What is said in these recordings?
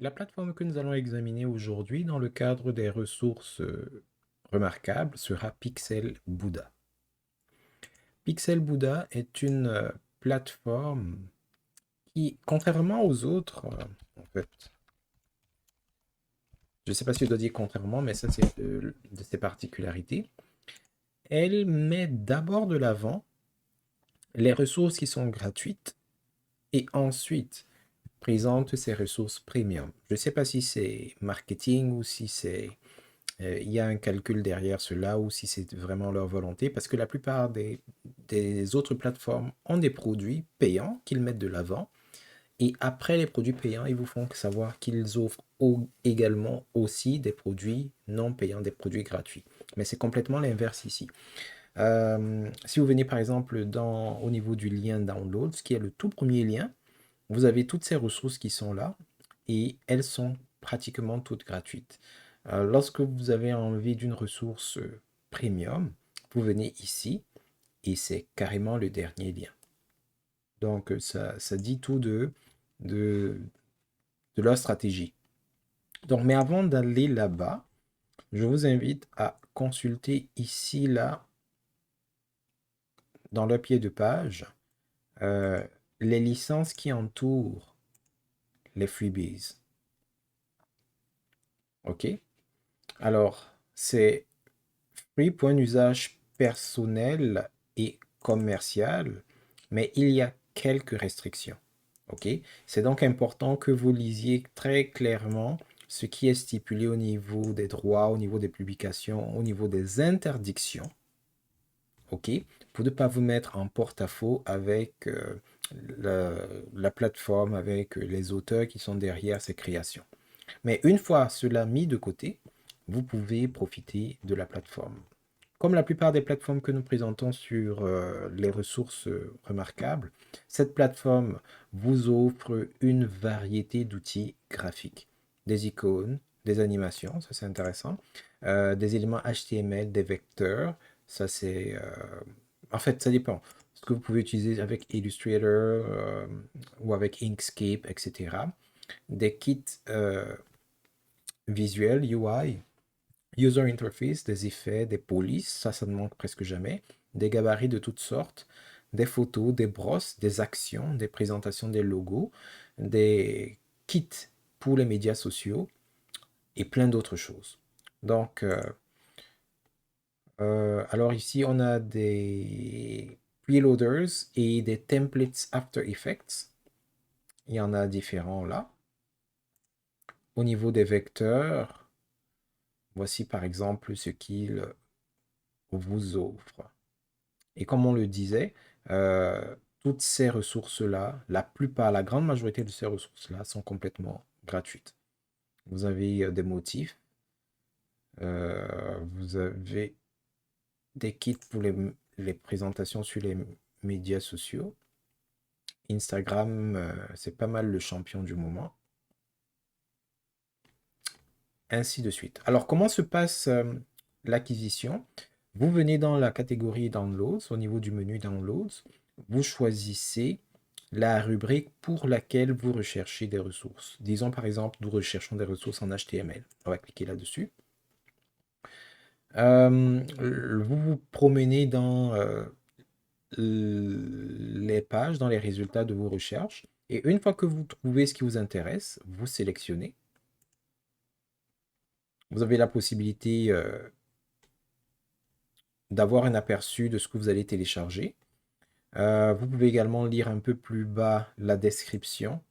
La plateforme que nous allons examiner aujourd'hui dans le cadre des ressources remarquables sera Pixel Buddha. Pixel Buddha est une plateforme qui, contrairement aux autres, en fait, je ne sais pas si je dois dire contrairement, mais ça c'est de ses particularités, elle met d'abord de l'avant les ressources qui sont gratuites et ensuite présente ces ressources premium. Je ne sais pas si c'est marketing ou si c'est il y a un calcul derrière cela ou si c'est vraiment leur volonté, parce que la plupart des autres plateformes ont des produits payants qu'ils mettent de l'avant, et après les produits payants, ils vous font savoir qu'ils offrent également aussi des produits non payants, des produits gratuits. Mais c'est complètement l'inverse ici. Si vous venez par exemple au niveau du lien download, ce qui est le tout premier lien, vous avez toutes ces ressources qui sont là et elles sont pratiquement toutes gratuites. Lorsque vous avez envie d'une ressource premium, vous venez ici et c'est carrément le dernier lien. Donc ça dit tout de, de leur stratégie. Donc, mais avant d'aller là-bas, je vous invite à consulter ici, là, dans le pied de page, euh, les licences qui entourent les freebies. OK? Alors, c'est free pour un usage personnel et commercial, mais il y a quelques restrictions. OK? C'est donc important que vous lisiez très clairement ce qui est stipulé au niveau des droits, au niveau des publications, au niveau des interdictions. OK? Pour ne pas vous mettre en porte-à-faux avec la plateforme, avec les auteurs qui sont derrière ces créations. Mais une fois cela mis de côté, vous pouvez profiter de la plateforme. Comme la plupart des plateformes que nous présentons sur les ressources remarquables, cette plateforme vous offre une variété d'outils graphiques, des icônes, des animations, ça c'est intéressant, des éléments HTML, des vecteurs, ça c'est... en fait, ça dépend. Ce que vous pouvez utiliser avec Illustrator ou avec Inkscape, etc. Des kits visuels, UI, User Interface, des effets, des polices, ça ne manque presque jamais, des gabarits de toutes sortes, des photos, des brosses, des actions, des présentations des logos, des kits pour les médias sociaux et plein d'autres choses. Donc, alors ici, on a des preloaders et des templates After Effects. Il y en a différents là. Au niveau des vecteurs, voici par exemple ce qu'il vous offre. Et comme on le disait, toutes ces ressources-là, la plupart, la grande majorité de ces ressources-là sont complètement gratuites. Vous avez des motifs, vous avez des kits pour les présentations sur les médias sociaux. Instagram, c'est pas mal le champion du moment. Ainsi de suite. Alors, comment se passe l'acquisition? Vous venez dans la catégorie Downloads, au niveau du menu Downloads, vous choisissez la rubrique pour laquelle vous recherchez des ressources. Disons par exemple, nous recherchons des ressources en HTML. On va cliquer là-dessus. Vous vous promenez dans les pages, dans les résultats de vos recherches. Et une fois que vous trouvez ce qui vous intéresse, vous sélectionnez. Vous avez la possibilité d'avoir un aperçu de ce que vous allez télécharger. Vous pouvez également lire un peu plus bas la description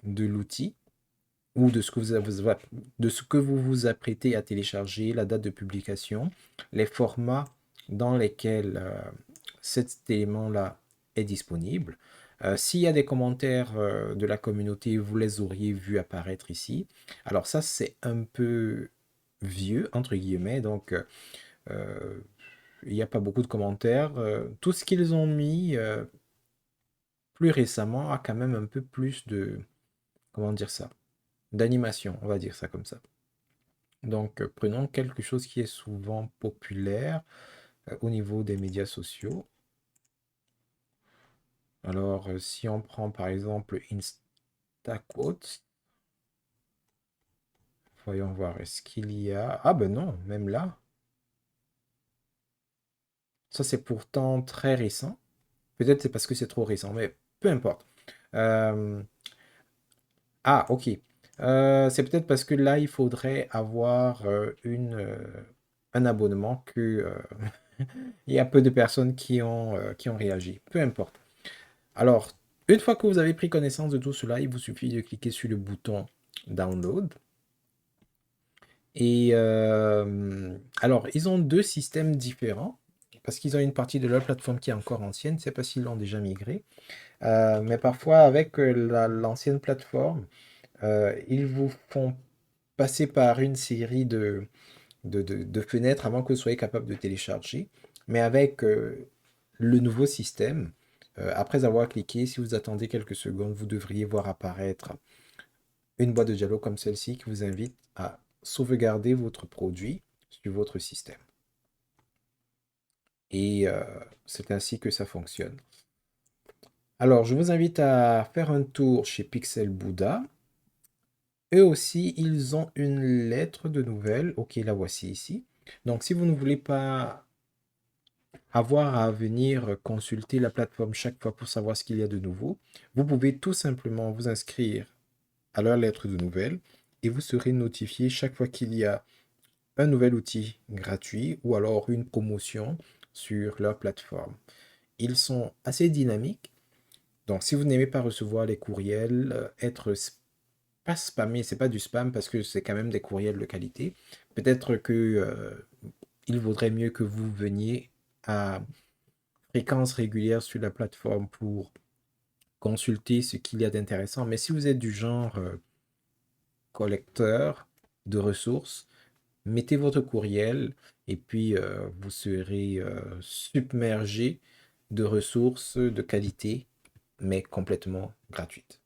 de l'outil ou de ce que vous vous apprêtez à télécharger, la date de publication, les formats dans lesquels cet élément-là est disponible. S'il y a des commentaires de la communauté, vous les auriez vus apparaître ici. Alors ça, c'est un peu vieux, entre guillemets, donc il n'y a pas beaucoup de commentaires. Tout ce qu'ils ont mis plus récemment a quand même un peu plus de, comment dire ça, d'animation, on va dire ça comme ça. Donc, prenons quelque chose qui est souvent populaire au niveau des médias sociaux. Alors, si on prend par exemple MetaQuotes. Voyons voir, est-ce qu'il y a... Ah ben non, même là. Ça, c'est pourtant très récent. Peut-être c'est parce que c'est trop récent, mais peu importe. Euh, Ah, ok. C'est peut-être parce que là, il faudrait avoir un abonnement que, il y a peu de personnes qui ont réagi. Peu importe. Alors, une fois que vous avez pris connaissance de tout cela, il vous suffit de cliquer sur le bouton Download. Et alors, ils ont deux systèmes différents parce qu'ils ont une partie de leur plateforme qui est encore ancienne. Je ne sais pas s'ils l'ont déjà migré. Mais parfois, avec l'ancienne plateforme, ils vous font passer par une série de fenêtres avant que vous soyez capable de télécharger. Mais avec le nouveau système, après avoir cliqué, si vous attendez quelques secondes, vous devriez voir apparaître une boîte de dialogue comme celle-ci qui vous invite à sauvegarder votre produit sur votre système. Et c'est ainsi que ça fonctionne. Alors, je vous invite à faire un tour chez Pixel Buddha. Eux aussi, ils ont une lettre de nouvelles. Ok, la voici ici. Donc, si vous ne voulez pas avoir à venir consulter la plateforme chaque fois pour savoir ce qu'il y a de nouveau, vous pouvez tout simplement vous inscrire à leur lettre de nouvelles et vous serez notifié chaque fois qu'il y a un nouvel outil gratuit ou alors une promotion sur leur plateforme. Ils sont assez dynamiques. Donc, si vous n'aimez pas recevoir les courriels, être pas spammé, c'est pas du spam parce que c'est quand même des courriels de qualité. Peut-être que il vaudrait mieux que vous veniez à fréquence régulière sur la plateforme pour consulter ce qu'il y a d'intéressant. Mais si vous êtes du genre collecteur de ressources, mettez votre courriel et puis vous serez submergé de ressources de qualité, mais complètement gratuites.